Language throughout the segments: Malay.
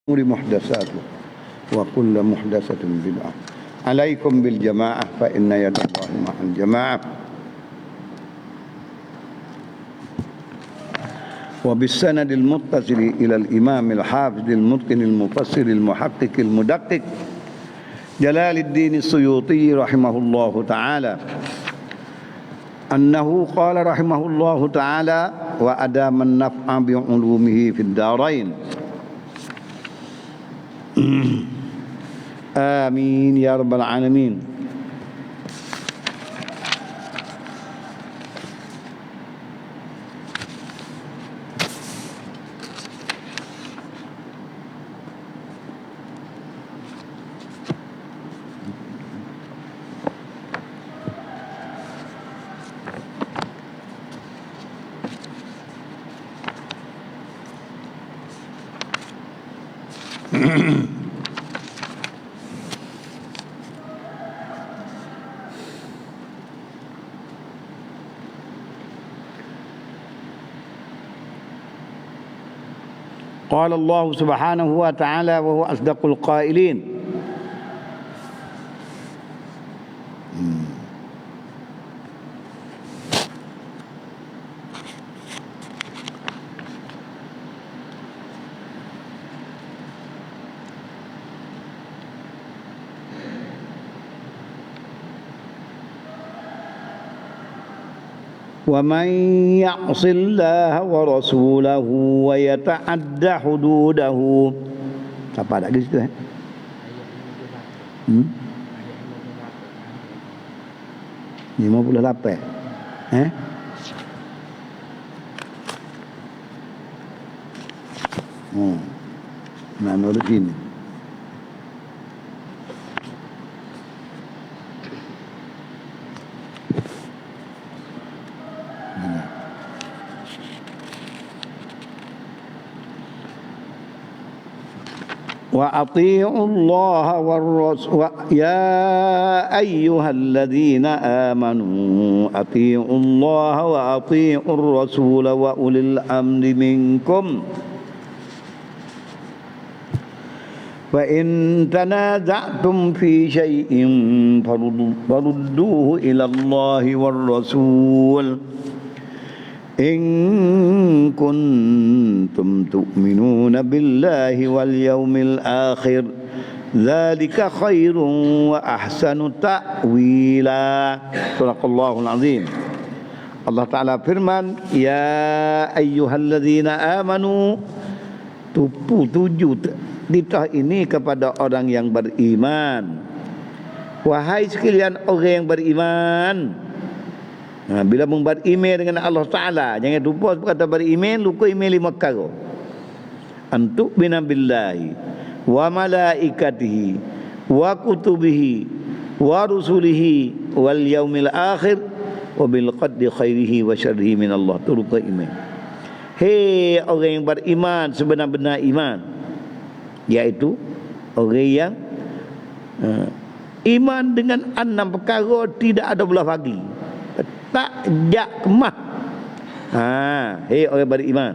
الأمور محدثاته وكل محدثة بدعة. عليكم بالجماعة فإن يد الله مع الجماعة. وبالسند المتصل إلى الإمام الحافظ المتقن المفسر المحقق المدقق جلال الدين السيوطي رحمه الله تعالى أنه قال رحمه الله تعالى وأدام النفع بعلومه في الدارين. آمين يا رب العالمين. قال الله سبحانه وتعالى وهو أصدق القائلين ومن يعص الله ورسوله ويتعد حدوده. Apa ada di situ? 58. Nah, menurut ini. وأطيعوا الله والرسول يا أيها الذين آمنوا أطيعوا الله وأطيعوا الرسول وأولي الأمر منكم فإن تنازعتم في شيء فردوه إلى الله والرسول إن كنتم تؤمنون بالله واليوم الآخر ذلك خير وأحسن تأويلا. صدق الله العظيم. Allah Ta'ala firman, ya ayyuhalladzina amanu, tujuh ditah ini kepada orang yang beriman. Wahai sekalian orang yang beriman. Nah, bila membuat email dengan Allah Ta'ala, jangan lupa kata beriman, lupa email 5 perkara. Antuk binabillahi wa malaikatihi wa kutubihi wa rusulihi wal yaumil akhir wa bil qadri khairihi wa syarrihi min Allah. Itu lupa email. Hei orang yang beriman, sebenar-benar iman, yaitu orang yang iman dengan 6 perkara tidak ada belah bagi. Tak jak kemah. Hei orang beriman,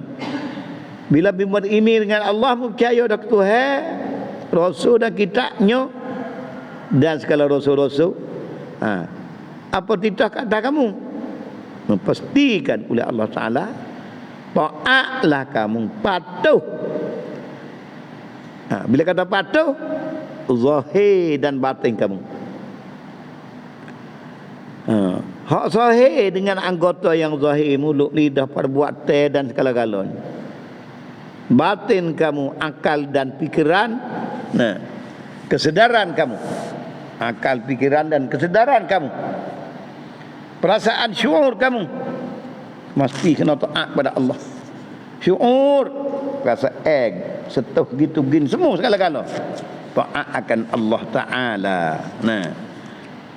bila beriman dengan Allah, percaya dak Tuhan, Rasul dan kitabnya dan segala rasul-rasul. Apa titah kata kamu? Memastikan oleh Allah Ta'ala, taatlah kamu, patuh. Bila kata patuh, zahir dan batin kamu. Hak zahir dengan anggota yang zahir, mulut, lidah, perbuatan dan segala-galanya. Batin kamu, akal dan pikiran, kesedaran kamu. Akal, pikiran dan kesedaran kamu. Perasaan syuur kamu mesti kena taat pada Allah. Syuur, rasa setuh gitu gin semua segala-galanya taat akan Allah Ta'ala.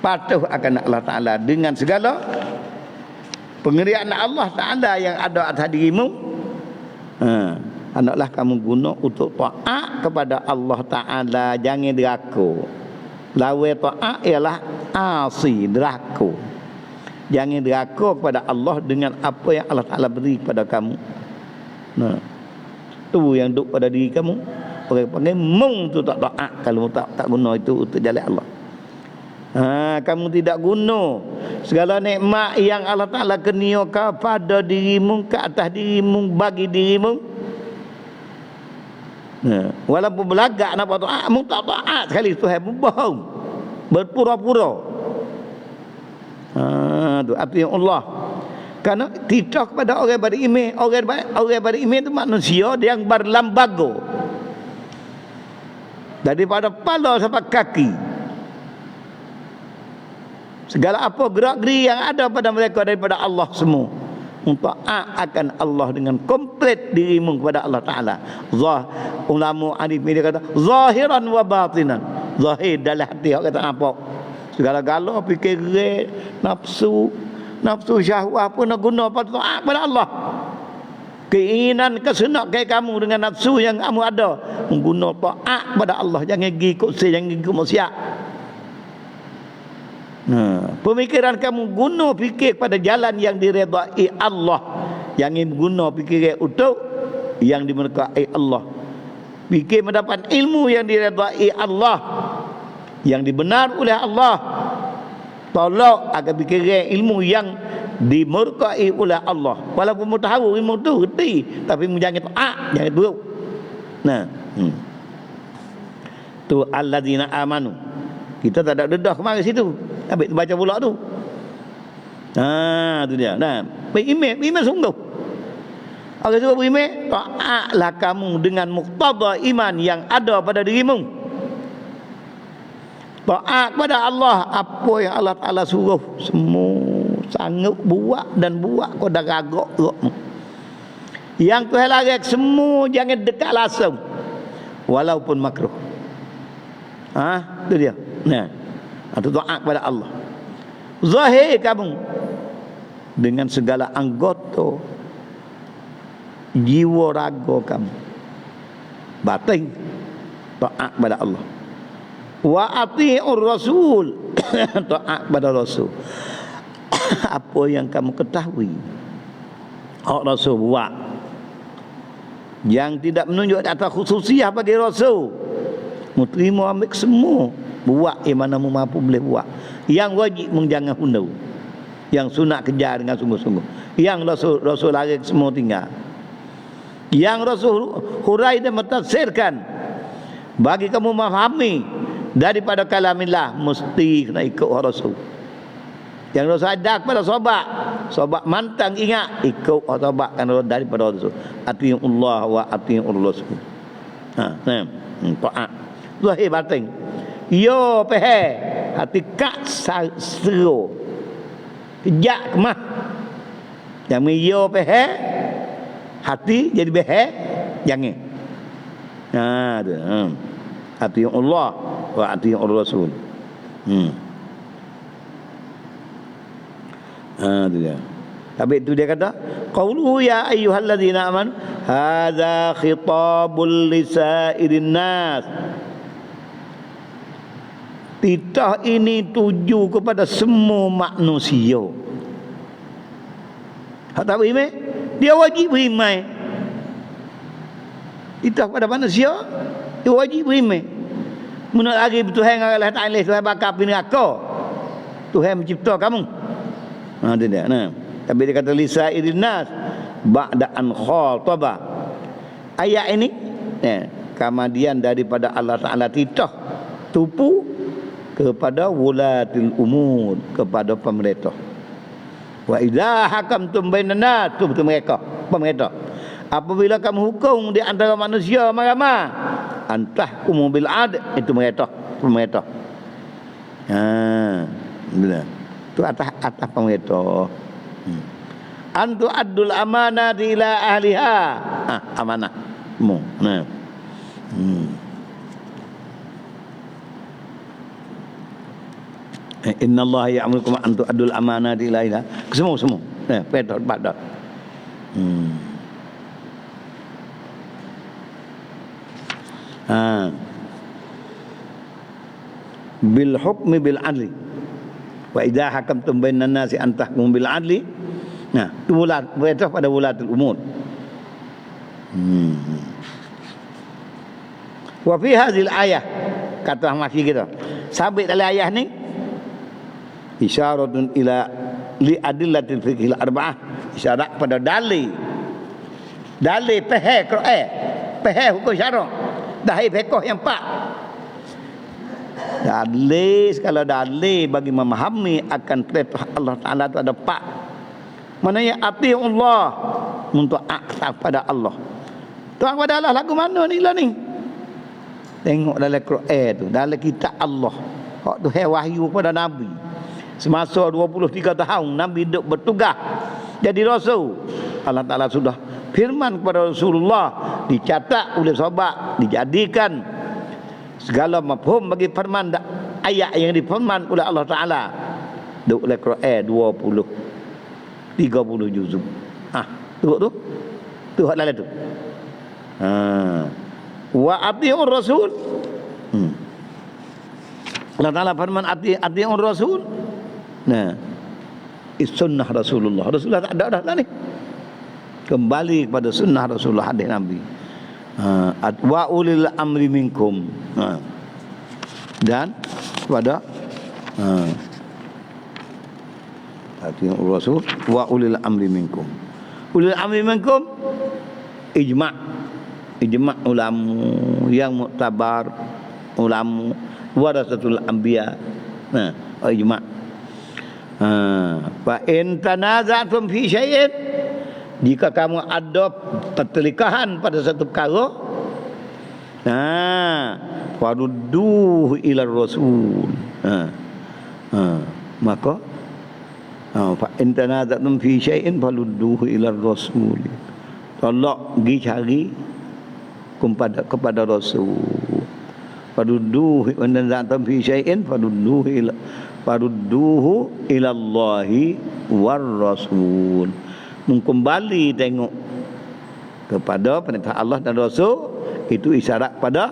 Patuh akan Allah Ta'ala dengan segala pengerian Allah Ta'ala yang ada atas dirimu. Hendaklah kamu guna untuk taat kepada Allah Ta'ala, jangan deraka. Lawan taat ialah asi, deraka. Jangan deraka kepada Allah dengan apa yang Allah Ta'ala beri kepada kamu. Tu yang duduk pada diri kamu. Orang panggil mung tu tak taat kalau tak guna itu untuk jalan Allah. Kamu tidak guna segala nikmat yang Allah Ta'ala kurniakan pada dirimu, ke atas dirimu, bagi dirimu. Walaupun belagak nak buat taat, mu tak taat sekali Tuhan, mu bohong, berpura-pura. Tu arti Allah. Karena tidak kepada orang beriman, orang beriman itu manusia yang berlambago daripada kepala sampai kaki. Segala apa gerak-geri yang ada pada mereka daripada Allah semua, untuk akan Allah dengan komplit dirimu kepada Allah Ta'ala. Ulama arif dia kata zahiran wa batinan. Zahir dalam hati, orang kata nampak. Segala-gala fikir nafsu syahwat pun nak guna pada kepada Allah. Keinginan kesenak kayak kamu dengan nafsu yang kamu ada, mengguna taat kepada Allah. Jangan pergi ikut jangan ikut maksiat. Pemikiran kamu guna fikir pada jalan yang diredai Allah, yang guna fikir utuh yang dimurkai Allah. Fikir mendapat ilmu yang diredai Allah, yang dibenar oleh Allah. Tolak agar fikir ilmu yang dimurkai oleh Allah. Walaupun mu tahu ilmu tu reti, tapi mu jangan taat, jangan buruk. Tu alladzina amanu. Kita tak ada dedah kemari situ. Habis baca pula tu. Tu dia. Beriman sungguh. Orang suruh beriman, taatlah kamu dengan muqtada iman yang ada pada dirimu. Taat kepada Allah, apa yang Allah Ta'ala suruh semua sanggup buat dan buat kau dah ragak. Yang Tuhan larang semua jangan dekat langsung walaupun makruh. Tu dia. Itu taat kepada Allah. Zahir kamu dengan segala anggota jiwa raga kamu, batin taat kepada Allah. Wa ati'ur rasul, taat kepada Rasul. Apa yang kamu ketahui Rasul buat, yang tidak menunjuk atas khususiah bagi Rasul, mu terima ambil semua, buat yang mana mu mampu boleh buat. Yang wajib mu jangan hunau, yang sunat kejar dengan sungguh-sungguh. Yang Rasul lari semua tinggal. Yang Rasul hurai dan mentafsirkan bagi kamu memahami daripada kalamillah, mesti kena ikut Rasul. Yang Rasul ada kepada sahabat mantang ingat ikut sahabat kan daripada Rasul. Atiullah wa atiur Rasul. Taat zahir batin. Yo pehe hati kak seru kejak kemah. Yang yo pehe hati jadi behe jangan. Tu. Atiullah wa atiur Rasul. Tu dia. Habis itu dia kata qauluhu ya ayyuhalladzina amanu hadza khitabul lisairin nas. Titah ini tuju kepada semua manusia. Hak tak beriman, dia wajib beriman. Titah kepada manusia, dia wajib beriman. Menurut lagi Tuhan Allah Ta'ala, Tuhan bakal pilih neraka, Tuhan mencipta kamu. Itu dia. Tapi dia kata lisairin nas ba'da an khataba. Ayat ini kemudian daripada Allah Ta'ala titah tupu kepada wulatil umur, kepada pemerintah. Wa idza hakamtum bainan nas, tu mereka pemerintah. Apabila kamu hukum di antara manusia ramai, antah umum bil adl, itu pemerintah. Itu atas pemerintah. Antu addul amanah ila ahliha. Amanah. Inna Allah ya'murukum an tu'addul amanati ila ahliha. Semua. Petot pada. Bil hukmi bil adli. Wa idza hakamtum bainan nasi an tahkumu bil adli. Itu perintah pada wulatul umur. Wa fi hadhil ayah, kata maki kita, sabit dalam ayat ni isyaratun ila li adillatil fiqhil arba'ah, isyarat pada dalil peheh Quran, peheh hukum syarak, dalil fiqh yang empat. Dalil, kalau dalil bagi memahami akan perintah Allah Ta'ala itu ada empat. Maknanya ati Allah, untuk taat pada Allah. Tuan pada Allah lagu mana ni lah ni? Tengok dalam Quran tu, dalam kitab Allah. Hak tu wahyu pada Nabi. Semasa 23 tahun Nabi duduk bertugas jadi rasul. Allah Ta'ala sudah firman kepada Rasulullah, dicatat oleh sahabat, dijadikan segala mafhum bagi firman ayat yang difirman oleh Allah Ta'ala. Duduk oleh Quran 30 juzuk. Tengok tu. Tu hak lain tu. Wa atiur rasul. Allah Ta'ala firman atiur rasul. Nah, sunnah Rasulullah. Rasulullah tak ada dah ni. Kembali kepada sunnah Rasulullah, hadis Nabi. Wa ulil amri minkum. Dan kepada atiur rasul wa ulil amri minkum. Ulil amri minkum ijma' ulama yang muktabar, ulama warasatul anbiya. Ijma'. Fa in tanaza'tum fi syai'in, jika kamu ada pertelikahan pada satu perkara, farudduhu ila rasul. Maka fa in tanaza'tum fi syai'in farudduhu ila rasul. Tolak pergi cari kepada Rasul. Farudduhu in tanaza'tum fi syai'in farudduhu ila Allahi war rasul. Mengkembali tengok kepada perintah Allah dan Rasul, itu isyarat pada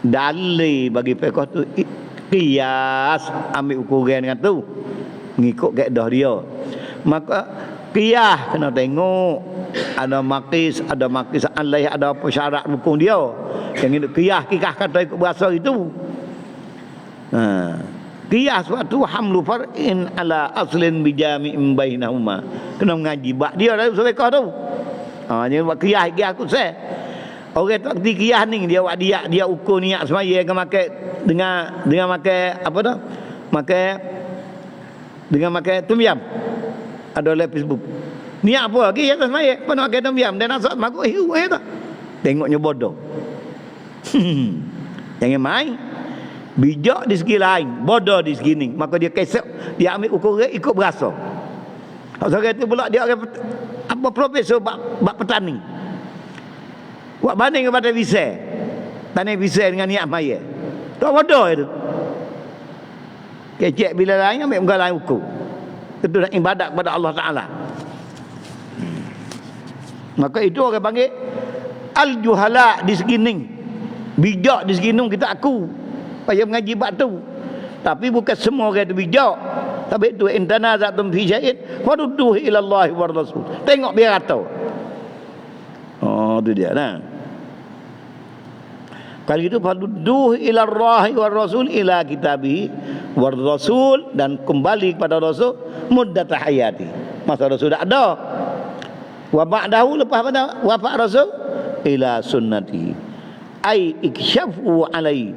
dalil bagi fiqh tu qiyas, ambil ukuran dengan tu, ngikut kaedah dia. Maka qiyas kena tengok ada makis alaih, ada apa syarat hukum dia. Yang itu qiyas kata ikut bahasa itu. Qiyas waktu hamlu far'in ala aslin bijami'in bainahuma. Kena mengaji bab dia dalam usul fiqh tu. Jangan buat qiyas aku saya. Orang tak kerti qiyas ni, dia buat dia ukur niat semaya ke makan dengan makan apa tu? Makan tom yam. Ada dalam Facebook. Niat apa? Qiyas semaya, apa nak makan tom yam dan asal makuk hiu tu. Tengoknya bodoh. Jangan main. Bijak di segi lain, bodoh di segi ni. Maka dia kesek, dia ambil ukuran ikut berasa. Seorang itu pula dia orang apa profesor bab petani. Buat banding kepada visai. Tani visai dengan niat maya. Tak bodoh itu. Kecek bila lain ambil muka lain ukur. Itu nak ibadat kepada Allah Ta'ala. Maka itu orang panggil al-juhala di segi ni. Bijak di segi ni kita aku. Payah mengaji bab tu. Tapi bukan semua orang itu bijak. Tapi itu in tanaza'tum fi syai'in farudduhu ila Allah war rasul. Tengok biar kata. Itu dia nah. Kali itu farudduhu ila Allah war rasul ila kitabihi war rasul, dan kembali kepada Rasul muddat hayati. Masa Rasul dah ada. Wa ba'dahu, lepas pada wafat Rasul ila sunnati. Ai ikshafu alai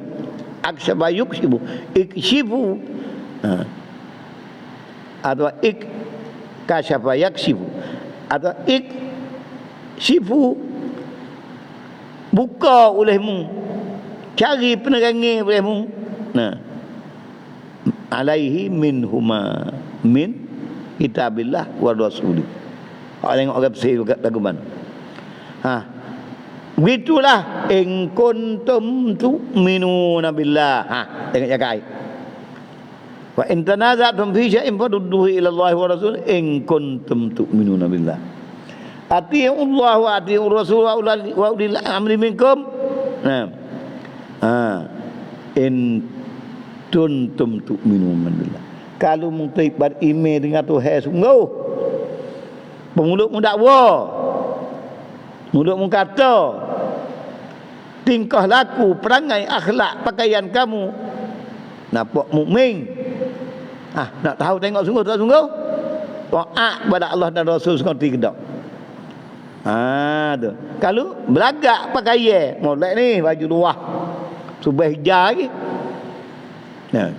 aksaba yukshibu ikshifu atau kasyafa yakshifu atau ikshifu, buka olehmu, cari penerangan olehmu. Alaihi minhuma min kitabillah wa rasulih. Tengok orang bersih lagu mana. Begitulah in kuntum tu'minuna billah. Tengok jaga ayat. Wa in tanaza'tum fi syai'in farudduhu ila Allah wa rasul in kuntum tu'minuna billah. Ati'u Allah wa ati'u rasul wa ulil amri minkum. In kuntum tu'minuna billah. Kalau mungkin beriman dengan Tuhan sungguh, mulut mu dakwa, mulut mu kata tingkah laku, perangai, akhlak, pakaian kamu nampak mukmin. Nak tahu tengok sungguh tak sungguh? Taat kepada Allah dan Rasul sekali kedak. Tu. Kalau belagak pakaian, molek ni baju luar. Subah hijau lagi.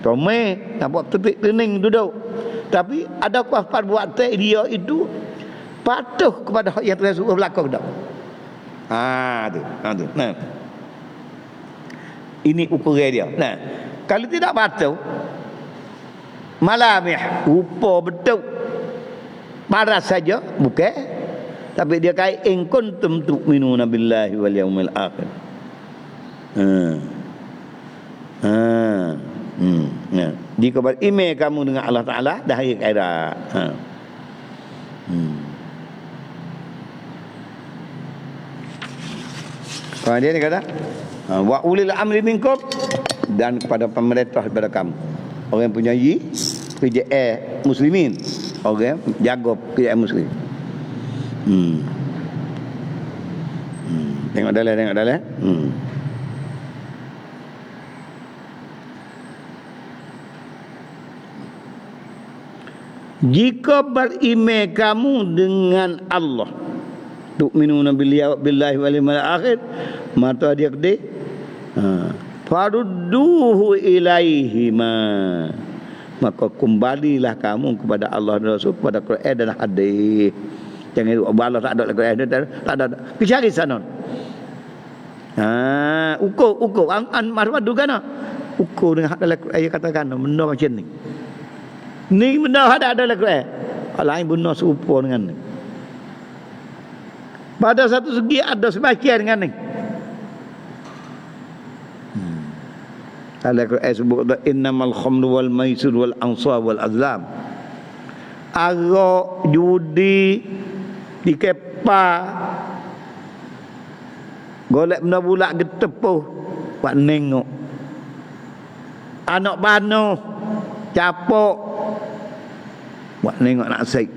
Comel, nampak tetik tening duduk. Tapi adakah perbuatan dia itu patuh kepada hak yang Tuhan suruh berlaku tak? Tu. Ini ukuran dia. Kalau tidak patuh, malamih rupa betul paras saja bukan, tapi dia kait in kuntum tu'minuna billahi wal yaumil akhir. Jika beriman kamu dengan Allah Ta'ala dah hari akhirat. Kemudian dia kata wa ulil amri minkum, dan kepada pemerintah daripada kamu, orang yang punya kerjaan muslimin, orang jaga kerjaan muslim. Tengok dalam. Jika beriman kamu dengan Allah, tu'minuna billahi wal yawmil akhir, mata dia gede, farudduhu ilaihima, maka kembalilah kamu kepada Allah dan Rasul, kepada Quran dan hadis. Jangan Allah tak ada Quran, tak ada. Cari sana. Ukur madu kan? Ukur dengan dalam Quran katakan benda macam ni. Ni benda ada dalam Quran. Lain benda serupa dengan ni. Pada satu segi ada sebahagian dengan ni. Dalam Quran sebut innamal khamru wal maisir wal ansab wal azlam. Arak, judi, dikepa, golek benda bulak getepuh, buat nengok. Anak bano, capok, buat nengok nak sik.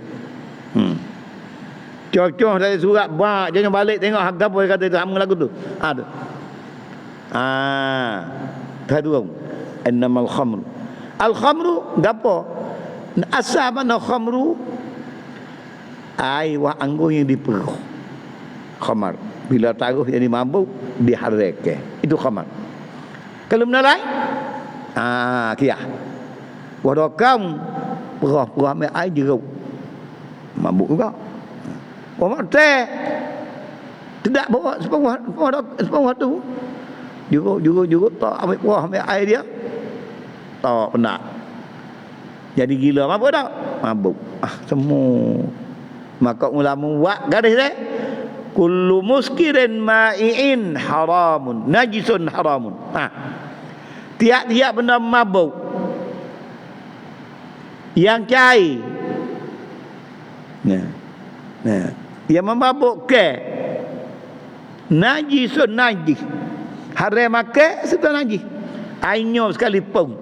Cocoh dari surat bak, jangan balik tengok harga apa kata itu sama lagu tu. Ada. Kedua, innamal khamru. Al khamru gapo? Asal mana khamru? Air wah anggur yang diperuh. Khamar. Bila taruh jadi mabuk, diharake. Itu khamar. Kalau benda lain, kiyah. Wadakam perah-perah ambil air jeruk. Mabuk juga. Orang teh tidak bawa separuh tu. Juruk tak ambil perah ambil air dia. Tak penat. Jadi gila mabuk tak? Mabuk. Semua. Maka ulama buat garis dia. Kullu muskirin ma'i'in haramun, najisun haramun. Tiap-tiap benda mabuk yang cair, yang memabukkan, najisun najis, haram makan serta najis. Airnya sekalipun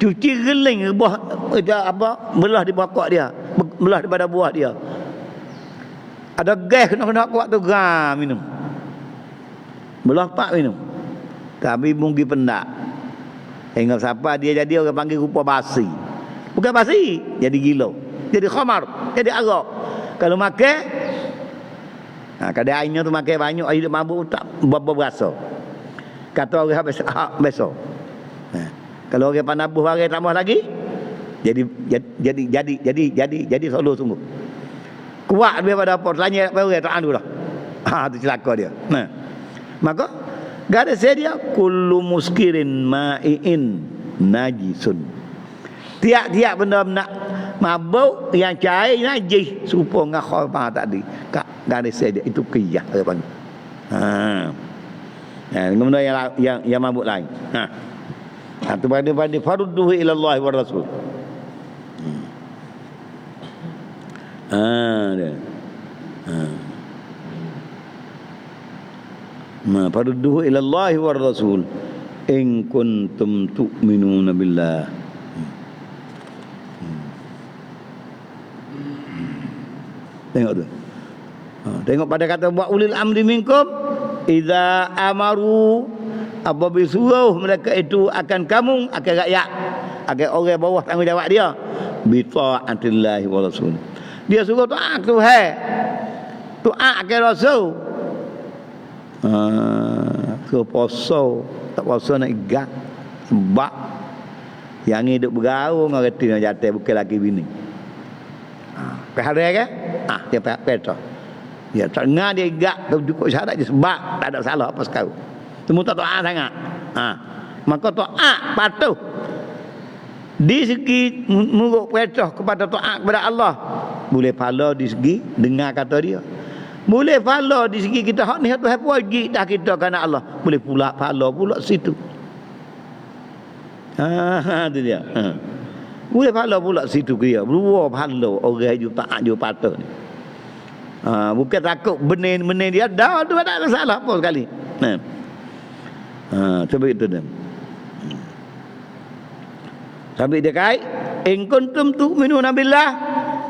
cuci geling belah di pokok dia, belah daripada buah dia. Ada gas kena kuat tu minum. Belah pak minum. Tapi mungkin pendak. Hingga siapa dia jadi orang panggil rupa basi. Bukan basi, jadi gila. Jadi khamar, jadi arak. Kalau makan, kadang airnya tu makan banyak, air mabuk tak berasa. Kata orang besok. Kalau orang panabuh orang tambah lagi, jadi solo sungguh. Kuat daripada apa? Tanya apa orang tak andu lah. Tu celaka dia. Maka garis dia kullu muskirin ma'iin najisun. Tiap-tiap benda nak mabuk yang cair najis serupa dengan khamar tadi. Garis dia itu qiyah dia panggil. Dengan benda yang mabuk lain. Tu pada farudduhu ila Allah wa Rasul. Farudduhu ila Allah wa Rasul in kuntum tu'minuna billah. Tengok tu. Tengok pada kata wa ulil amri minkum, Idza amaru, apabila suruh mereka itu akan kamu, akan rakyat, akan orang bawah tanggungjawab dia, bi ta'atillahi wa rasul. Dia suruh taat Tuhan, taat ke Rasul. Ke puasa, tak puasa nak igak. Sebab yang hidup bergaul dengan reti nak jatuh bukan laki bini. Perhari kan? Dia peto. Ya tak ngah dia igak tu cukup syarat je sebab tak ada salah apa sekali. Semua tak taat sangat. Maka taat patuh. Di segi muruk perintah kepada taat kepada Allah, boleh pahala di segi dengar kata dia. Boleh pahala di segi kita hak ni Tuhan wajib dah kita kerana Allah. Boleh pula pahala pula situ. Tu dia. Boleh pahala pula situ dia. Dua pahala orang yang taat dia patuh ni. Bukan takut benih-benih dia dah tu tak ada salah apa sekali. Sebab itu dia. Sampai dia kait, in kuntum tu'minuna billah,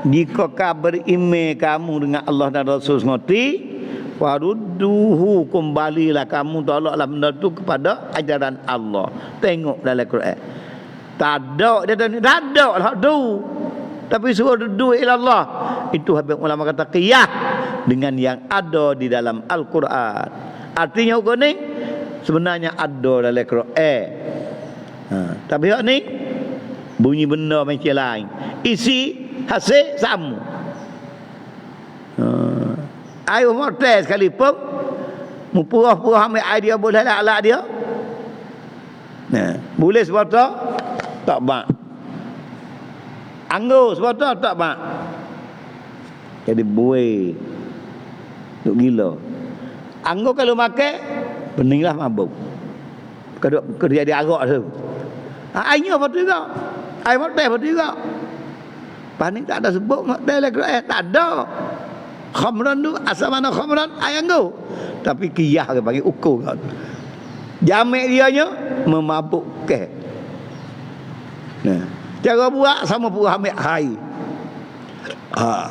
jika kamu beriman kamu dengan Allah dan Rasul ngerti, farudduhu, kembalilah kamu tolaklah benda tu kepada ajaran Allah. Tengok dalam Quran. Tak ada dia tak ada lah tu. Tapi suruh rudu ila Allah. Itu habis ulama kata qiyah dengan yang ada di dalam Al-Quran. Artinya hukum ni sebenarnya ada dalam Quran. Tapi hak ni bunyi benda macam lain, isi hasil sama. Air mortel sekalipun mupurah-purah ambil air dia boleh lah dia. Boleh sebab tak bak. Anggur sebab tak bak. Jadi buih duk gila. Anggur kalau makan beninglah mabuk. Kerja dia arak tu. Airnya apa tu juga? Air mortel apa tu juga? Panik tak ada sebut mortel lah Quran, tak ada. Khamran tu asal mana khamran? Air anggur. Tapi kiyah ke bagi ukur kau. Jamek dianya memabukkan. Cara buat sama pura ambil air.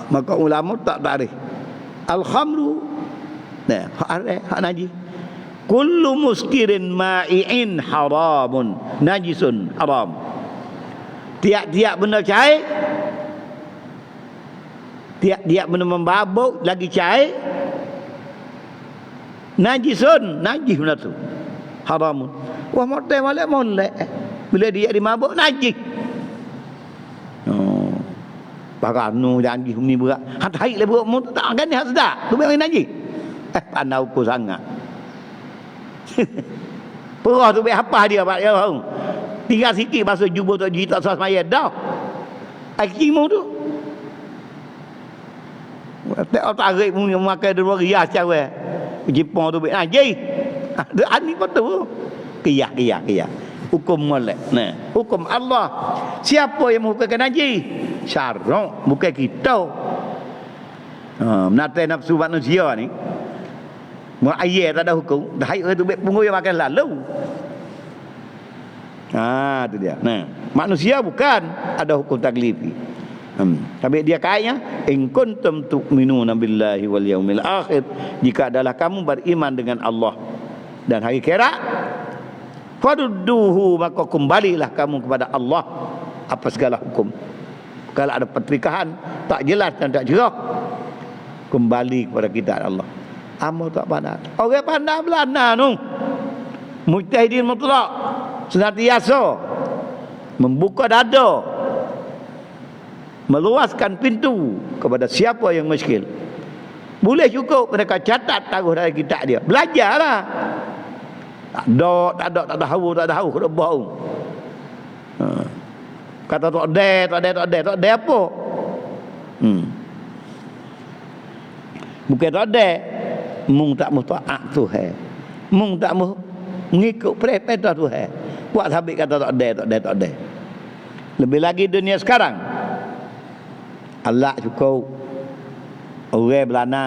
Maka ulama tak tarik. Al-khamru hak najis. Kullu muskirin ma'i'in haramun, najisun haram. Tiap-tiap benda cair, tiap-tiap benda membabuk lagi cair, najisun, najis benda tu, haramun. Wah motel molek bila dia dimabuk najis. Paranu janji ni berat. Hatai le berat mu tak kan ni sedap. Tu memang najis. Pandai ukur sangat. Perah tu baik apa dia pak dia tahu. Tinggal sikit basuh jubur tak jita sah semaya dah. Ai kimu tu. Tak tarik mu makan dua rias cawe. Jepang tu baik najis. Ani betul. Kiyah. Hukum molek. Hukum Allah. Siapa yang menghukumkan najis? Syarak, bukan kita. Menatai nafsu manusia ni. Mak ayah tak ada hukum. Dah air tu baik punggu yang makan lalu. Tu dia. Manusia bukan ada hukum taklifi. Tapi dia kaitnya in kuntum tu'minuna billahi wal yaumil akhir, jika adalah kamu beriman dengan Allah dan hari akhirat, farudduhu, maka kembalilah kamu kepada Allah apa segala hukum. Kalau ada pertelikahan tak jelas dan tak jerah, kembali kepada kitab Allah. Amal tak pandai. Orang pandai belana tu mujtahidin mutlak, senantiasa membuka dada, meluaskan pintu kepada siapa yang muskil. Boleh cukup mereka catat taruh dalam kitab dia. Belajarlah. Tak ada hawa, kena bau. Kata tak ada apa? Bukan tak ada. Mung tak mau taat Tuhan. Mung tak mau mengikut perintah Tuhan. Buat habis kata tak ada. Lebih lagi dunia sekarang. Allah cukup orang belana.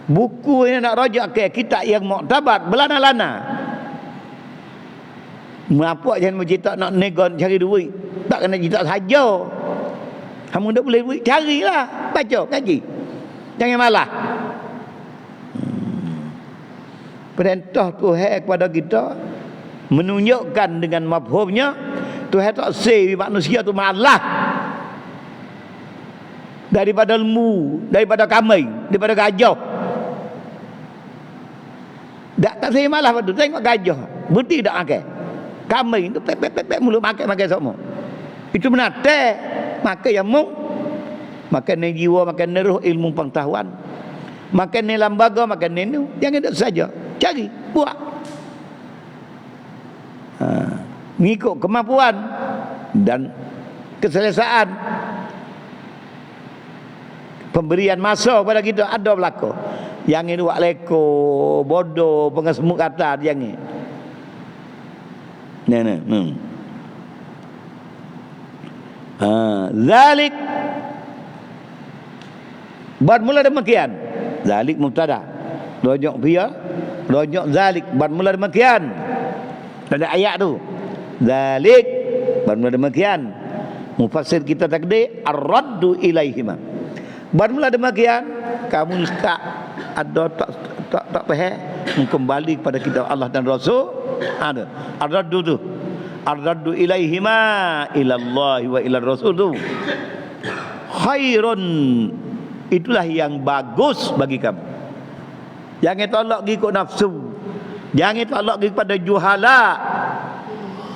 Buku ini nak rajak ke kitab yang muktabar belana-lana. Apa jangan mencerita nak negon cari duit. Tak kena cerita saja. Kamu tak boleh duit, carilah. Baca, kaji. Jangan malah. Perintah Tuhan kepada kita menunjukkan dengan mafhumnya Tuhan tak say manusia tu malah daripada lembu, daripada kambing, daripada gajah. Tak say malah padu. Tengok gajah, berhenti tak makan. Kambing tu pek mulut makan semua. Itu menate makan yang mung. Makan ni jiwa, makan ni roh, ilmu pengetahuan. Makan ni lembaga, makan ni nu. Jangan itu saja. Cari, buat. Mengikut kemampuan dan keselesaan. Pemberian masa kepada kita ada berlaku. Yang ini buat leko, bodoh, pengesemuk kata yang ini. Zalik bermula demikian. Zalik mubtada. Rojok dia, rojok zalik bermula demikian. Ada ayat tu. Zalik bermula demikian. Mufassir kita takdir ar-raddu ilaihima. Bermula demikian, kamu tak ada tak faham kembali kepada kitab Allah dan Rasul. Ada ar-raddu tu. Ar-raddu ilaihima ilallah wa ila Rasul tu. Khairun, itulah yang bagus bagi kamu. Jangan tolak pergi ikut nafsu. Jangan tolak pergi kepada juhala.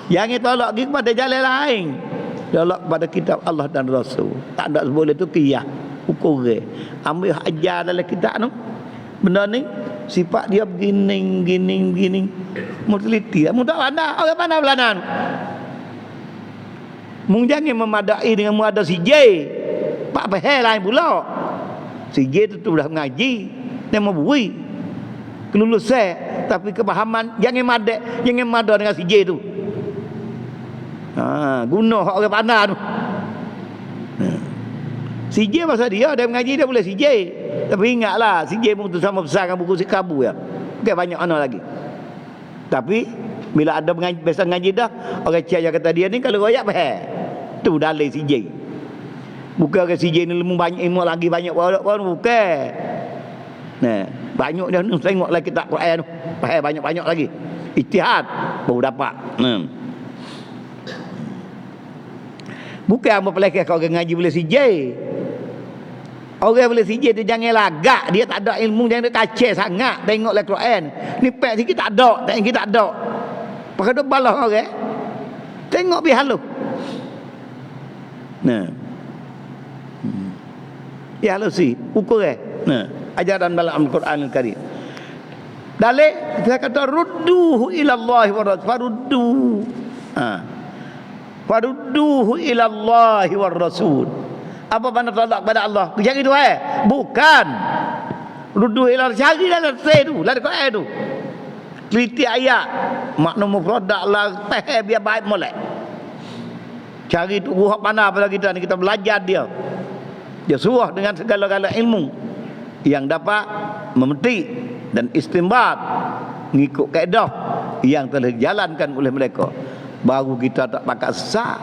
Jangan tolak pergi kepada jalan lain. Tolak kepada kitab Allah dan Rasul. Tak ada boleh tu qiyah. Ukur ambil ajar dalam kitab tu. Benda ni sifat dia begini. Mu teliti, mu tak pandai. Orang pandai belanan. Mu jangan memadai dengan mu ada CJ. Pak pehel lain pula. CJ tu dah mengaji, dia mau bui. Kelulusan tapi kepahaman jangan madak dengan CJ tu. Guna hak orang pandai tu. CJ masa dia mengaji dia boleh CJ. Tapi ingatlah CJ pun tu sama besarkan buku si kabu ya. Bukan banyak anak lagi. Tapi bila ada mengaji, biasa mengaji dah, orang cakap kata dia ni kalau royak faham. Tu dalil CJ. Bukan orang CJ ni ilmu banyak, ilmu lagi banyak pun bukan. Nah, banyak dia ni tengoklah kitab Quran tu. Faham banyak-banyak lagi. Ijtihad baru dapat. Bukan apa pelakih kau orang ngaji boleh CJ. Orang boleh CJ tu jangan lagak. Dia tak ada ilmu, jangan kacau sangat. Tengoklah Quran. Ni pek sikit tak ada. Tak kita tak ada. Pakai duk balah orang. Tengok biar halu. Nah. Ya halu si. Ukur nah. Ajaran dalam Al-Quran Al-Karim. Dalil kita kata rudduhu ilallahi wa rasul. Faruddu. Farudduhu ilallahi wa rasul. Apa mana tolak pada Allah? Yang itu bukan. Rudduhu ilallahi. Cari dalam tu. Dalam Quran tu. Teliti ayat. Makna mufradak lah. Biar baik molek. Cari tu ruhak mana pada kita ni. Kita belajar dia. Dia suruh dengan segala-gala ilmu yang dapat memetik dan istinbat mengikut kaedah yang telah dijalankan oleh mereka. Baru kita tak pakai sesat.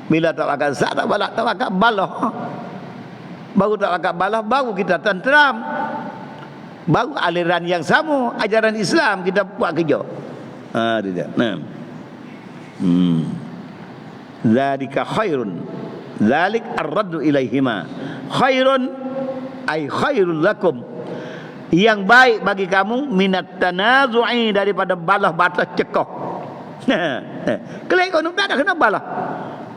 Bila tak pakai sesat, tak pakai balah. Baru tak pakai balah, baru kita tenteram. Baru aliran yang sama, ajaran Islam kita buat kerja. Dia. Zalika khairun. Zalik ar-raddu ilaihima. Khairun ay khairul lakum. Yang baik bagi kamu minat tanazu'i, daripada balah batas cekah. Kelek kau tak ada kena balah.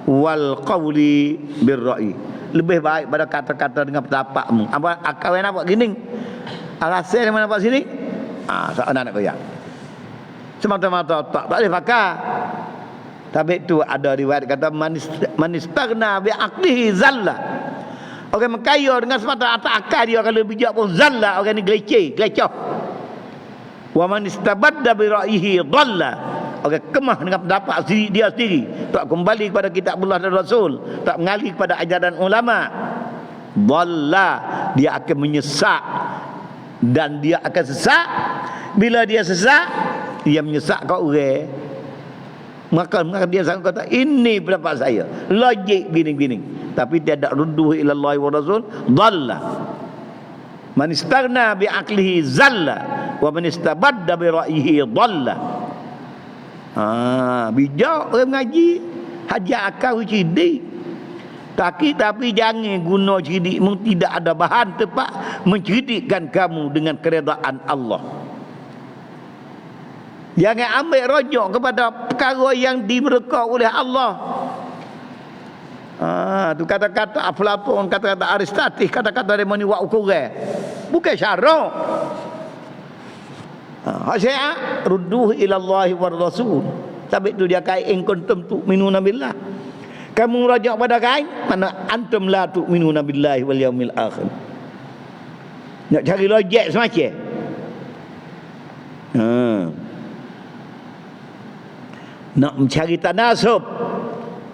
Wal qawli birra'i. Lebih baik pada kata-kata dengan pendapatmu. Apa akal yang nampak gini? Alasan yang mana nampak sini? Soalan nak koyak. Semata-mata tak boleh pakai. Tapi itu ada riwayat kata manistagna bi aqlihi zalla. Orang mengkaya dengan semata atas akal dia, kalau bijak pun zalla, orang ni gelecoh. Wa manistabadda bi ra'yihi dhalla. Orang kemah dengan pendapat dia sendiri, tak kembali kepada kitab Allah dan Rasul, tak mengalih kepada ajaran ulama. Dhalla, dia akan menyesat dan dia akan sesat. Bila dia sesat, dia menyesat kat orang. Maka dia sangka kata ini pendapat saya, logik gini-gini, tapi tiada rudduhu ilallahi wa rasul dhalla. Man istaghna bi aqlihi zalla. wa man istabadda bi ra'yihi dhalla. Bijak orang mengaji, hajar akal cerdik. Tapi jangan guna cerdik tidak ada bahan tepat mencerdikkan kamu dengan keredaan Allah. Jangan ambil rujuk kepada perkara yang dimereka oleh Allah. Tu kata-kata Aflatun, kata-kata Aristoteles, kata-kata Remoni wa ukuran. Bukan syarak. Saya rudduh ila Allah wa Rasul. Tapi itu dia kait in kuntum tu'minuna billah. Kamu rujuk pada kain mana antum la tu'minuna billahi wal yaumil akhir. Nak cari logik semacam. Nak mencari tanasub.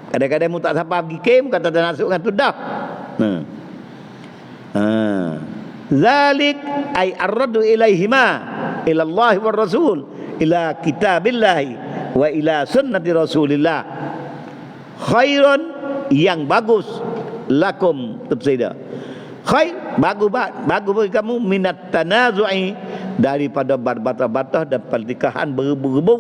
Kadang-kadang mu tak sampai pergi kem kata tanasub kan tu dah. Zalik ay ar-raddu ilaihima ila Allah wa Rasul ila kitabillah wa ila sunnati Rasulillah khairun yang bagus lakum tafsida khair bagus bagi kamu minat tanazu'i daripada berbantah-bantah dan pertikaian berbu-rebu.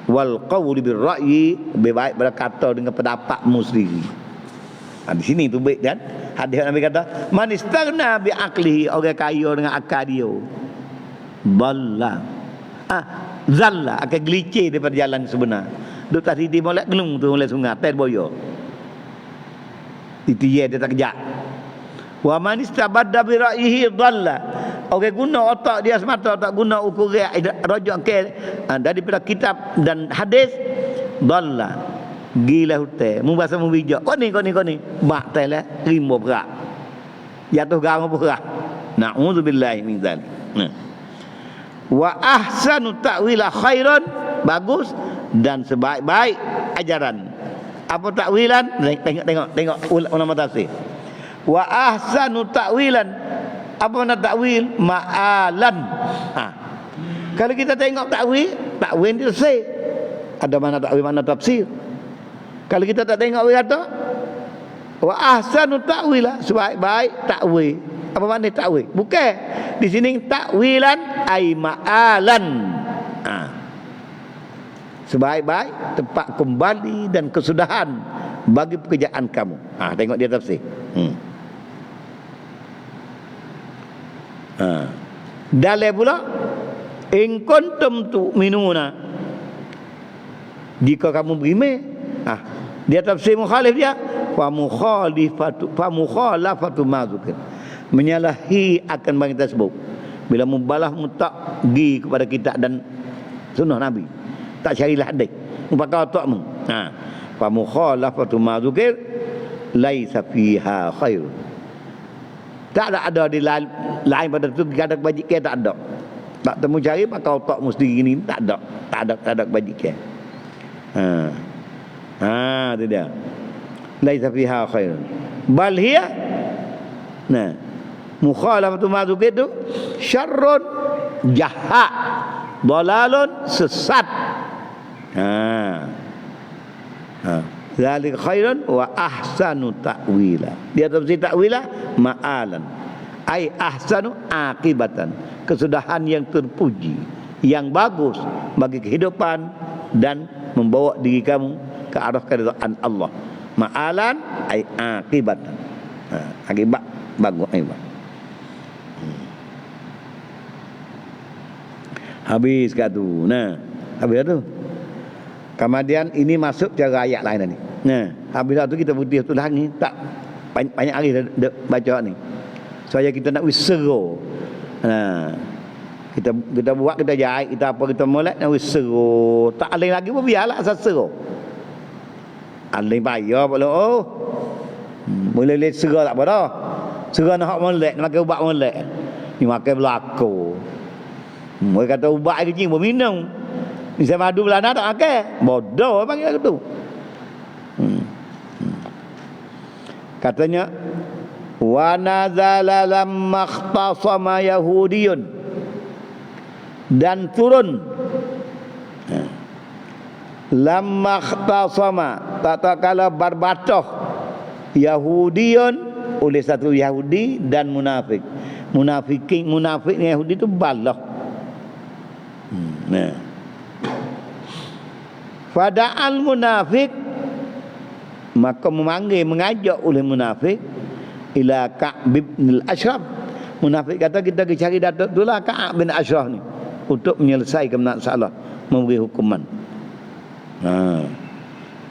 Wal qawli bir ra'yi lebih baik berkata dengan pendapatmu sendiri. Di sini tu baik kan hadis Nabi kata man istaghna bi aqlihi, orang kaya dengan akal dia balla zalla akan gelicir daripada jalan sebenar. Duk tadi di molek gelung tu oleh sungai tel boyo. Itu dia tak kejak. Wa man istabadda bi ra'yihi dhalla. Orang guna otak dia semata, tak guna ukuran rujuk ke daripada kitab dan hadis dhalla. Gila hutai. Mu bahasa mu bijak. Kau ni mak telah rimbo berat. Jatuh garang berat. Na'udzubillahi min dzalik. Wa ahsanu ta'wila khairan, bagus dan sebaik-baik ajaran. Apa takwilan? Tengok ulama tafsir. Wa ahsanu takwilan, apa makna takwil? Ma'alan. Kalau kita tengok takwil itu selesai. Ada mana takwil, mana tafsir. Kalau kita tak tengok dia kata wa ahsanu takwila, sebaik-baik takwil. Apa makna takwil? Bukan. Di sini takwilan ay ma'alan. Sebaik-baik tempat kembali dan kesudahan bagi pekerjaan kamu. Tengok dia tafsir. Dalil pula in kuntum tu'minuna, jika kamu beriman. Dia tafsir mukhalif dia fa mukhalafatu ma dzukir, menyalahi akan bagi tersebut. Bila mubalah mutak pergi kepada kitab dan sunnah Nabi, tak carilah hadis, pakai otakmu. Fa mukhalafatu ma dzukir laisa fiha khair. Tak ada di lain pada tu ada kebajikan, tak ada. Tak temu cari pakai otakmu sendiri ni, tak ada kebajikan. Itu dia. Laisa fiha khair. Bal hiya mukhalafatu ma dzukir tu syarrun jahat, dalalun sesat. Zalika khairun wa ahsanu ta'wila. Dia tafsir ta'wila ma'alan, ai ahsanu akibatan, kesudahan yang terpuji, yang bagus bagi kehidupan dan membawa diri kamu ke arah keridhaan Allah. Ma'alan ai akibatan, akibat bagus akibat. Habis kat tu. Habis tu. Kemudian ini masuk cara ayat lain tadi. Habis tu kita putih tu dah ni tak banyak hari dah baca ni. Supaya kita nak wisero. Kita buat, kita jahit, kita apa, kita molek nak wisero. Tak alih lagi pun biarlah asal sero. Alih payah pula. Boleh lihat sero tak apa dah. Sero nak hak molek, nak makan ubat molek. Ni makan belako. Mereka kata ubat air kecing pun minum. Ni saya madu belana tak makan. Bodoh panggil tu. Katanya wa nazala lamma ikhtasama yahudiyun, dan turun lamma ikhtasama, tatkala berbatah Yahudiyun oleh satu Yahudi dan munafik. Munafik ni Yahudi tu balah. Nah. Fada'al munafik, maka mengajak oleh munafik ila Ka'b bin al-Ashraf. Munafik kata kita pergi cari Datuk dululah Ka'b bin Ashraf ni untuk menyelesaikan masalah, memberi hukuman.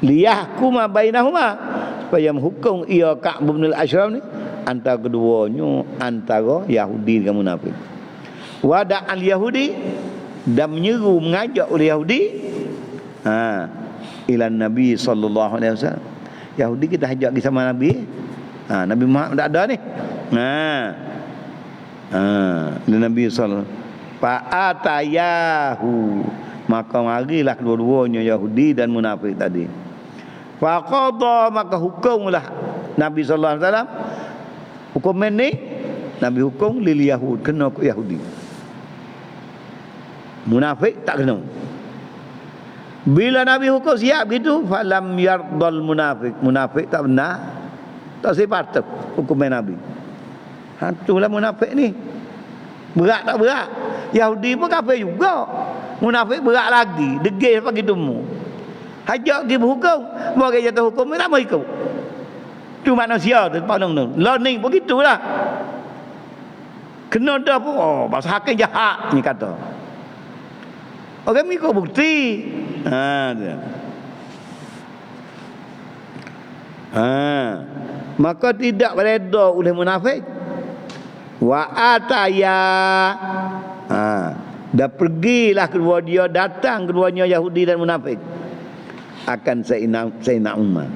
Liyahkuma bainahuma, supaya menghukum ia Ka'b bin al-Ashraf ni antara keduanya, antara Yahudi dengan munafik. Wada'al Yahudi, dan menyeru mengajak oleh Yahudi ila Nabi sallallahu alaihi wasallam. Yahudi kita ajak pergi sama Nabi. Nabi Muhammad tak ada ni. Nabi sallallahu fa'atayahu, maka marilah kedua-duanya Yahudi dan munafik tadi. Faqada, maka hukumlah Nabi sallallahu alaihi wasallam hukum ni. Nabi hukum lil Yahud, kena ke Yahudi. Munafik tak kena. Bila Nabi hukum siap gitu, falam yardal munafik, munafik tak benar, tak sepatut hukum Nabi. Itulah munafik ni. Berat tak berat? Yahudi pun kafir juga. Munafik berat lagi, degil pagi temu. Hajak dia berhukum, bagi jatuh hukum tak mau ikut. Tu manusia tu pandang tu. Learning begitulah. Kena dah pun bahasa hakim jahat ni kata. Orang ni kau bukti. Maka tidak bereda oleh munafik. Wa ataya. Dah pergilah kedua dia, datang keduanya Yahudi dan munafik akan Sayyidina Umar.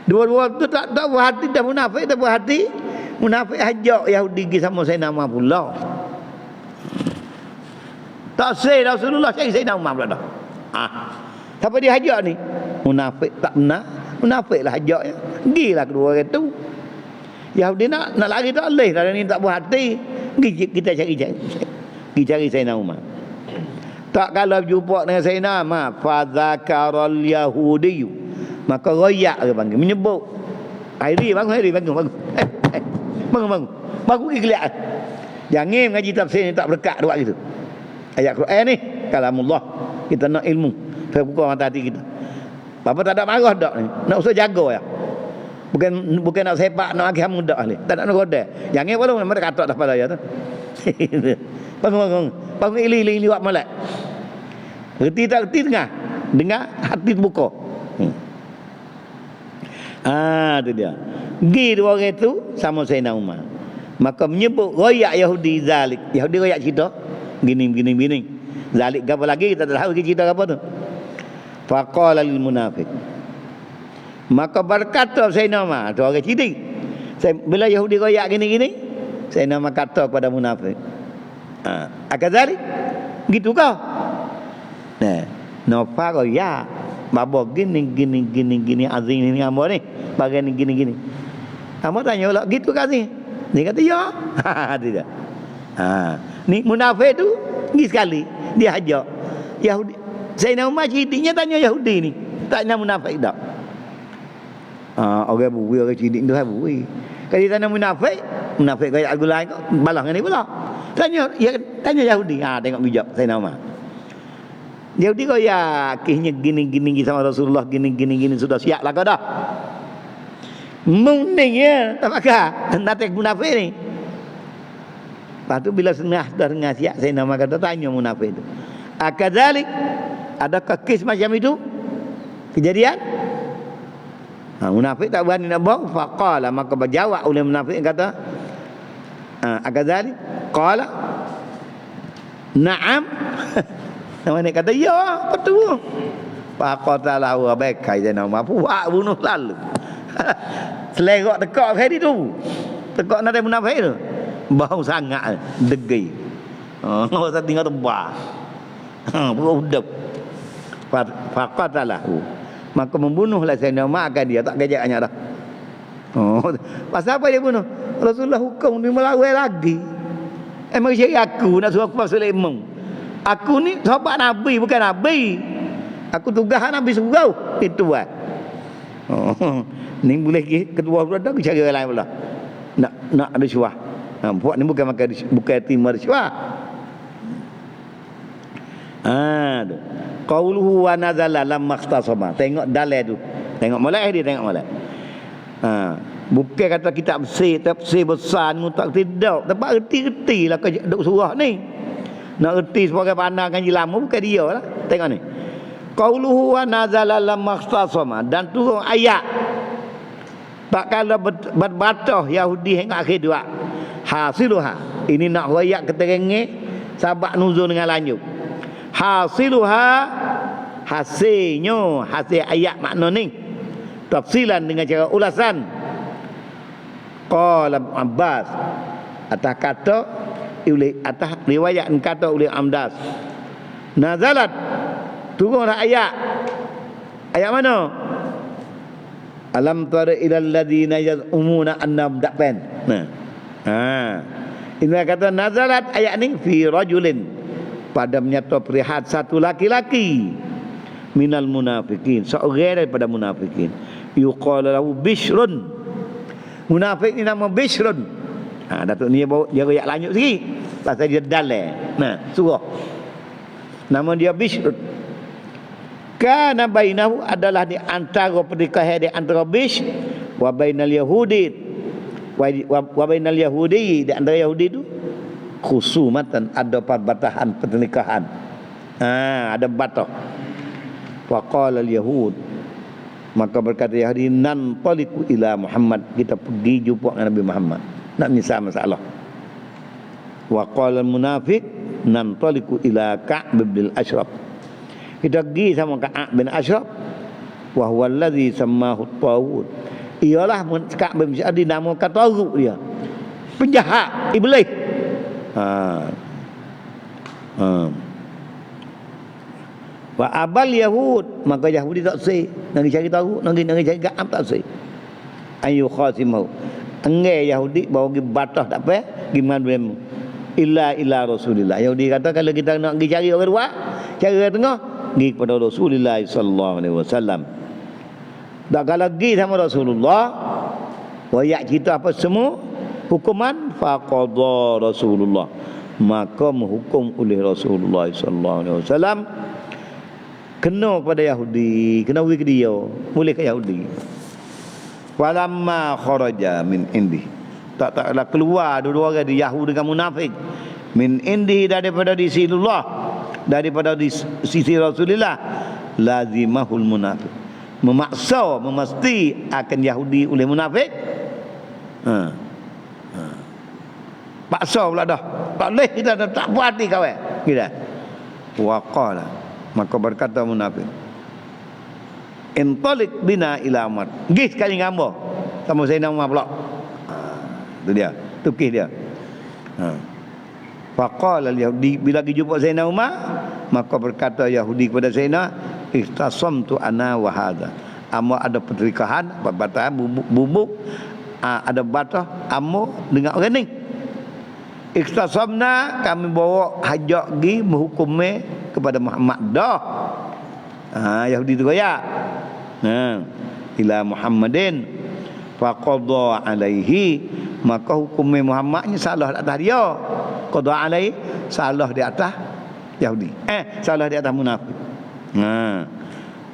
Dua-dua tu tak buat hati, dah munafik tak buat hati. Munafik ajak Yahudi pergi sama Sayyidina Umar pula. Tak say Rasulullah cari Sayyidina Umar pula dah. Siapa dia ajak ni? Munafik tak benar. Munafik lah ajaknya. Gilah kedua orang tu. Yahudi nak lari tak boleh. Kalau ni tak buat hati, kita cari Sayyidina Umar. Tak kalau jumpa dengan Sayyidina Umar, fa zakaral yahudiyu, maka royak dia panggil, menyebut. Bangun. Bangun. Bangun pergi kelihatan. Jangan ngaji tafsir ni tak berkat buat gitu. Ayat Quran ni kalamullah, kita nak ilmu, saya buka mata hati kita. Bapa tak ada marah dak ni, nak usah jaga ya. Bukan nak sepak, nak agak mudah ni. Tak nak goda. Jangan belum mereka kata dah pada ya tu. Bangun ili buat molek. Reti tak reti dengar hati terbuka. Tu dia. Gi dua orang tu sama Sayyidina Umar. Maka menyebut royak Yahudi zalik. Yahudi royak cerita gini. Zalik apa lagi kita tak tahu cerita apa tu. Faqala lil munafiq. Maka berkata Sayyidina Umar, tu orang cerdik. Bila Yahudi royak gini, Sayyidina Umar kata kepada munafik. Akazalik? Gitu kau? Napa royak? Babo gini azing ni ambo ni. Bagian gini. Kamu tanya lah, gitu kasih. Dia kata ya. Tidak. Ni munafik tu pergi sekali dia ajak Yahudi. Sayyidina Umar cerdiknya tanya Yahudi ni, tanya munafik tak. Orang bui, orang cerdik tu hai bui. Kalau tanya munafik kaya aku lain kau balas dengan ni pula. Tanya Yahudi. Tengok bijak Sayyidina Umar. Yahudi kau yakinnya gini sama Rasulullah gini sudah siap lah kau dah. Mending ya, tak pakar. Nanti munafik ni. Lepas tu bila dah dengar siap, saya nama kata tanya munafik itu. Akadzalik, adakah kes macam itu? Kejadian? Munafik tak berani nak bohong. Faqala, maka berjawab oleh munafik kata, akadzalik? Qala, na'am. Nama ni kata, ya, betul. Faqatalah wa bakai saya nama puak bunuh lalu. Selerok tekak hari tu. Tekak nak ada munafik tu. Bau sangat degi. Saya tinggal tebal. Berudap. Faqatalahu. Maka membunuhlah Sayyidina Umar akan dia, tak kejaknya dah. Pasal apa dia bunuh? Rasulullah hukum dia melawan lagi. Emang cari aku nak suruh aku masuk lemong. Aku ni sahabat Nabi, bukan Nabi. Aku tugas Nabi suruh. Itu kan. Ni boleh kedua pula dah cari orang lain pula. Nak ada syuah. Puak ni bukan makan bukan terima riswah. Tu. Qauluhu wa nazala lam makhtasama. Tengok dalil tu. Tengok molek dia tengok molek. Bukan kata kitab tafsir besar ni tak tidak. Tapi erti-erti lah duk surah ni. Nak erti sebagai pandang kanji lama bukan dia lah. Tengok ni. Qauluhu wa nazala lam makhtasama, dan turun ayat tak kala berbatah Yahudi hingga akhir dua. Hasiluha. Ini nak ayat keterangan sabak nuzul dengan lanjut. Hasiluha, hasilnya, hasil ayat makna ni tafsilan dengan cara ulasan. Qala Abbas, atas kata oleh atas riwayat kata oleh Amdas, nazalat, turunlah ayat. Ayat mana? Alam tara ilal ladina yaz'umuna annahum da'ban. Ini kata nazalat ayat ni fi rajulin, pada menyata perihal satu laki-laki minal munafikin, seorang daripada munafikin, yuqala lahu Bishrun. Munafik ni nama Bishrun. Datuk ni dia royak lanjut sikit pasal dia dalil. Surah nama dia Bishrun. Kana bainahu, adalah di antara pertikaian di antara Bishr wa bainal yahudi wa bainal yahudi, di antara Yahudi tu khusumatan, ada perbatahan pernikahan. Ada batas. Wa qala al yahud, maka berkata Yahudi, nan taliqu ila Muhammad, kita pergi jumpa dengan Nabi Muhammad nak menyelesaikan masalah. Wa qala al munafiq, nan taliqu ila Ka'b bin Ashraf, kita pergi sama Ka'ab bin Ashraf. Wa huwa allazi sammahu at-tawud, ialah Ka'ab bin Ashraf dinamakan Tawud, dia penjahat, iblis. Wa abal yahud, maka Yahudi tak sih nak cari tahu, nak cari Ka'ab tak sih. Ayu khasimu, enggai Yahudi bawa pergi batas tak apa, gimana demu illa Rasulillah. Yahudi kata kalau kita nak pergi cari orang luar, cari orang tengah, pergi kepada Rasulullah sallallahu alaihi wasallam. Tak kalau pergi sama Rasulullah, wayak cerita apa semua hukuman, faqadha Rasulullah, maka menghukum oleh Rasulullah sallallahu alaihi wasallam kena kepada Yahudi, kena bagi ke dia, boleh ke Yahudi. Walamma kharaja min indi, taklah keluar dua-dua orang di Yahudi dengan munafik, min indi, daripada di sisi Allah, daripada di sisi Rasulullah, lazimahul munafik, memaksa, memesti akan Yahudi oleh munafik. Paksa pula dah, tak boleh kita tak puas hati kawan kita. Wa qala, maka berkata munafik, intalik bina ila Umar, pergi sekali dengan hamba sama Sayyidina Umar pula. Itu dia, tukih dia. Faqala al-Yahudi, bila pergi jumpa Sayyidina Umar, maka berkata Yahudi kepada Sayyidina, ikhtasamtu ana wa hadha, amo ada pertikaian, perbatasan bubuk, ada batas amo dengan orang ni. Ikhtasamna, kami bawa hajak pergi menghukumnya kepada Muhammad dah. Yahudi tu kaya. Ila Muhammadin faqadha alaihi, maka hukumnya Muhammadnya salah di atas dia. Qadha alaihi, salah di atas Yahudi. Salah di atas munafik.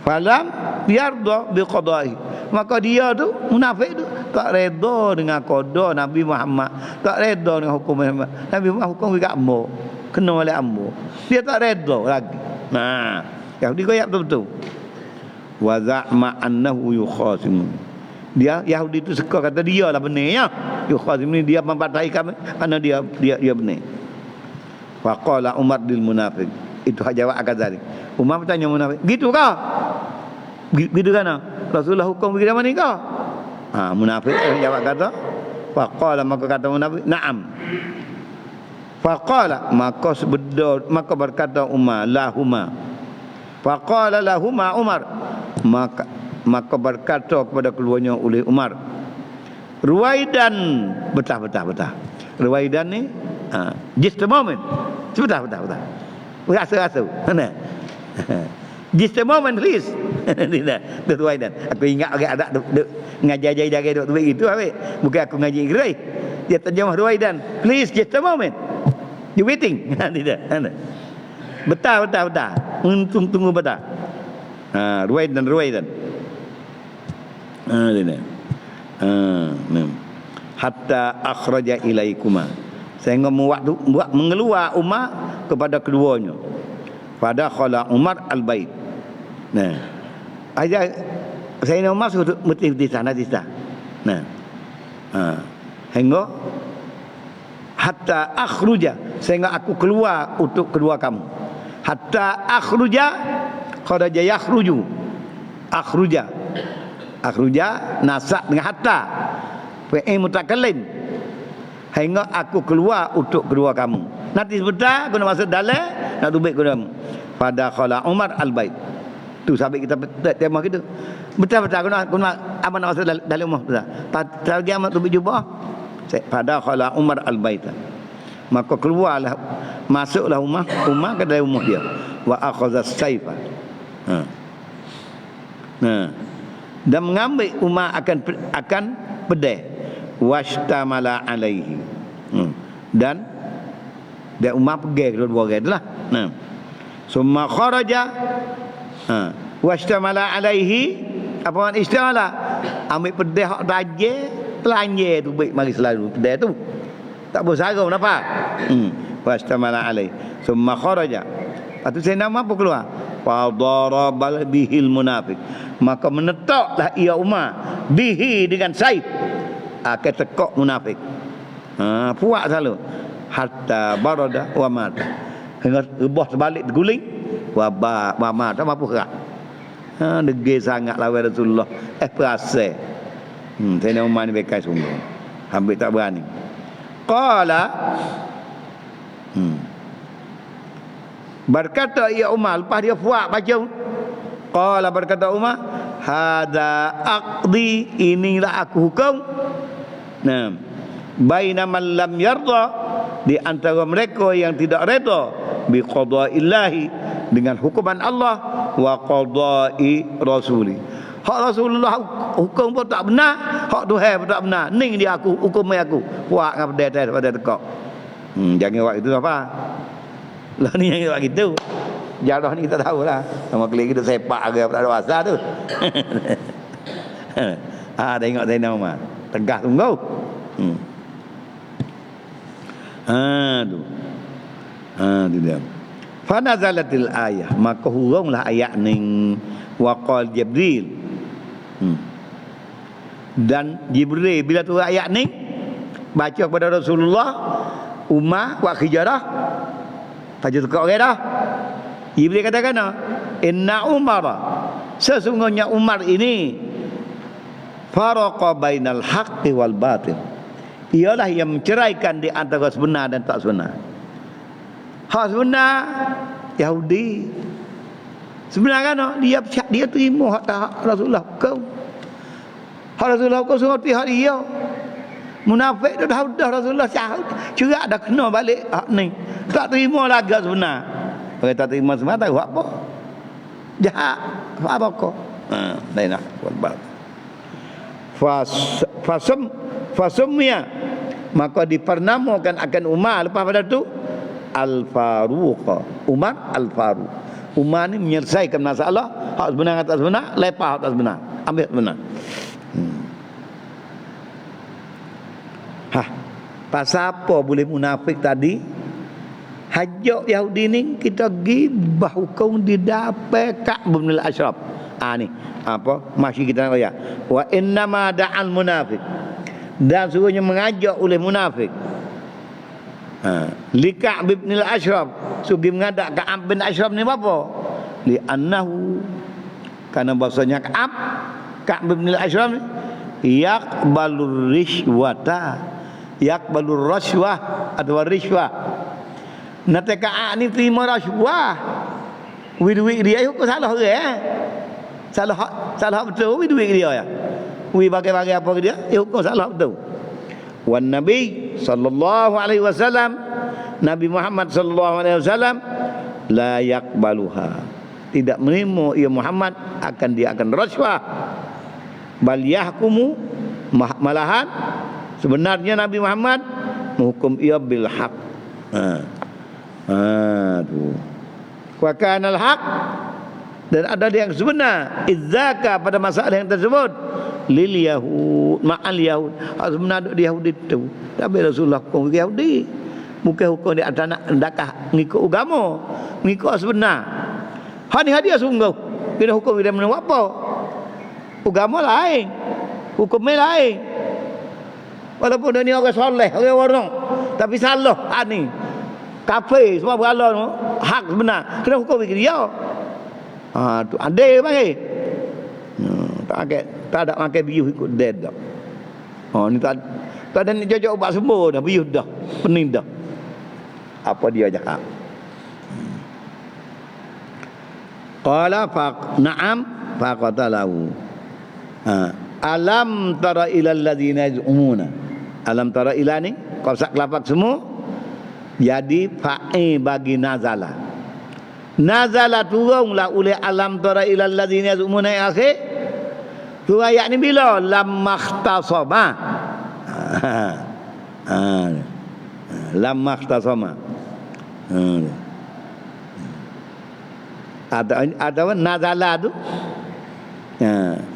Falam yarda biqadahi, maka dia tu munafik tu tak reda dengan qada Nabi Muhammad, tak reda dengan hukum Nabi Muhammad, hukum dekat ambo, kena oleh ambo, dia tak reda lagi. Yahudi koyak betul-betul. Wa za'ma annahu yukhasimun, dia Yahudi tu suka kata dia lah benar ya, yukhasimun, dia membatahi kami kerana dia benar. Faqala Umar lil munafiq, itu hak jawab Al-Ghazali. Umar bertanya munafik, gitu kah? Gitu kan? Rasulullah hukum begitu mana kah? Munafik jawab kata, faqala, maka kata munafik, na'am. Faqala, maka sebedor, maka berkata Umar, lahuma. Faqala lahuma Umar, maka berkata kepada keluarnya oleh Umar, ruwaidan, betah. Ruwaidan ni just a moment, sebentar. Rasa. Mana? Just a moment please. Tu Ruwaidan. Aku ingat orang ada ngajar dari duk begitu habis. Bukan aku ngaji Inggeris. Dia terjemah Ruwaidan. Please, just a moment. You waiting? Tidak. Betul. Tunggu betul. Ruwaidan. Hatta akhraja ilaikuma, sehingga buat mengeluar Umar kepada keduanya. Pada khala Umar al-bait. Nah, aja Sayyidina Umar sudah mesti di sana. Nah, hingga hatta akhruja, sehingga aku keluar untuk kedua kamu. Hatta akhruja, kharaja yakhruju. Akhruja nasak dengan hatta. Fi'il mutakallim. Hingga aku keluar untuk kedua kamu. Nanti sebentar guna masuk dalam nak tubik guna. Pada khala Umar al-bait. Tu sahabat kita tema gitu. Betul guna apa nak masuk dalam rumah betul. Pada dia mak tubik jubah. Pada khala Umar al-bait. Maka keluarlah, masuklah Umar ke dalam rumah dia. Wa akhadha as-sayfa. Dan mengambil Umar akan pedang. Washtamala alaihi. Dan Umar pergi kedua orang itulah. Summa kharaja. Washtamala alaihi. Apa makna istamala? Ambil pedang hak tajam, telanjir tu baik mari selalu pedang tu. Tak bersarung apa? Washtamala alaihi. Summa kharaja. Lepas tu saya nama apa keluar? Fadarabal bihil munafiq. Maka menetoklah ia Umar bihi dengan saif. Akan tekok munafik. Puak selalu. Hatta barada wa mata. Hingga rebah terbalik terguling. Wa mata mampu kerak. Degil sangat lawan Rasulullah. Perasa. Saya Umar ni bekai sungguh. Hampir tak berani. Qala. Berkata ia Umar, lepas dia puak baca. Qala berkata Umar, hada aqdi, inilah aku hukum. Nah, baina man lam yarda, di antara mereka yang tidak redha bi qada'illahi, dengan hukuman Allah, wa qada'i rasuli. Hak Rasulullah hukum pun tak benar, hak Tuhan pun tak benar. Ning dia aku hukum aku. Puak ngap dia pada tekok. Jangan buat itu apa? Lah ni yang buat gitu. Jarah ni kita tahulah. Sama klik kita sepak ke tak ada asal tu. Tengok saya nama. Tegak tunggu. Tu dia. Fa nazalatil ayah, maka hurunglah ayat ning waqal Jibril. Dan Jibril bila tu ayat ni baca kepada Rasulullah, Umar buat hijarah. Tajuk tekak orang dah. Jibril katakan, inna Umar, sesungguhnya Umar ini faraqa bainal haqqi wal batil, ialah yang menceraikan di antara sebenar dan tak sebenar. Hak sebenar Yahudi, sebenar kan dia terima hak Rasulullah kau. Hak Rasulullah kau suruh hak dia. Munafik tu dah Rasulullah cerak dah kena balik hak ni. Tak terima lagi sebenar. Orang tak terima sebenar tahu apa? Jahat. Apa kau? Lain nak buat. Fasumya, maka dipernamakan akan Umar lepas pada tu Al-Faruq. Umar Al-Faruq. Umar ni menyelesaikan masalah hak sebenar tak sebenar, lepas hak tak sebenar, ambil sebenar. Pasal apa boleh munafik tadi? Hajak Yahudi ni kita gibah hukum didapat Ka'b bin al-Ashraf. Ni apa? Masih kita nak ayat. Wa innama da'al munafik. Dan suruhnya mengajak oleh munafik. Li Ka'b bin al-Ashraf. Suruh mengadak Ka'b bin Ashraf ni apa? Li annahu, karena bahasanya Ka'b bin al-Ashraf ni yaqbalur rishwata, yaqbalur rashwah atau rishwah. Nataka ni terima rashwah. Duit dia kok salah ke Salah betul duit dia ya. Bagi apa ke dia? Kok salah betul. Wan Nabi sallallahu alaihi wasallam, Nabi Muhammad sallallahu alaihi wasallam la yaqbaluha, tidak menerima ia Muhammad dia akan rashwah. Bal yahkumu, malahan Sebenarnya Nabi Muhammad menghukum ia bil haq. Tu. Wa kanal haq, dan ada yang sebenar idzaka pada masalah yang tersebut lil yahud ma'al yahud, sebenar di Yahudi tu. Tapi Rasulullah hukum Yahudi, bukan hukum di atas ndakah ngikut agama, ngikut sebenar. Hani hadiah sungguh kena hukum dia mana apa? Agama lain, hukumnya lain. Walaupun dia ni orang soleh, orang warong, tapi salah ni kafir semua berhala hak sebenar, kena hukum dia. Tu adil panggil. Tak ada makan biuh ikut dead dah. Ni tak ada ni jajak ubat sembuh dah, biuh dah, pening dah. Apa dia cakap? Qala na'am faqatalahu. Alam tara ila alladhina yaz'umuna. Alam tara ila ni qasak lapak semua. Jadi fa'i bagi nazala. Nazala turunlah oleh alam tara ila alladhina yaz'umuna akhir. Tu ayat ni bila lam makhtasama. Lam makhtasama. Atau nazala tu.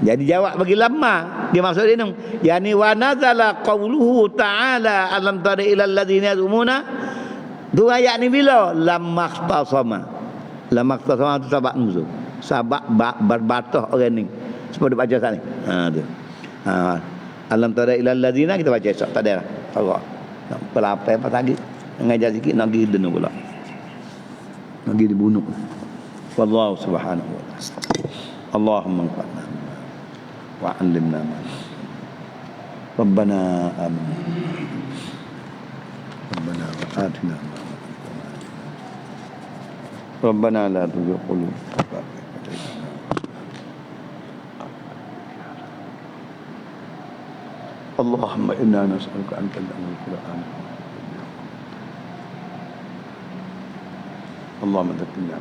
Jadi jawab bagi lama. Dia maksud dia ni, yani wa nazala qauluhu ta'ala alam tara ila alladhina yaz'umuna. Tu ayat ni bila lam makhtasama. Lam makhtasama tu sabak nuzul. Sabak berbatah orang ni. Sebab dia baca sana. Tu. Alam tara ila alladhina kita baca esok tak ada dah. Allah. Pelapai apa lagi? Ngajar sikit nak pergi denu pula. Nak pergi dibunuh. Wallahu subhanahu wa ta'ala. Allahumma anfa'na wa 'allimna ma Rabbana amin. Rabbana wa atina ma Rabbana la tuzigh qulubana. Allahumma inna nas'aluka an ta'lamul Qur'an. Allahumma dhakkirna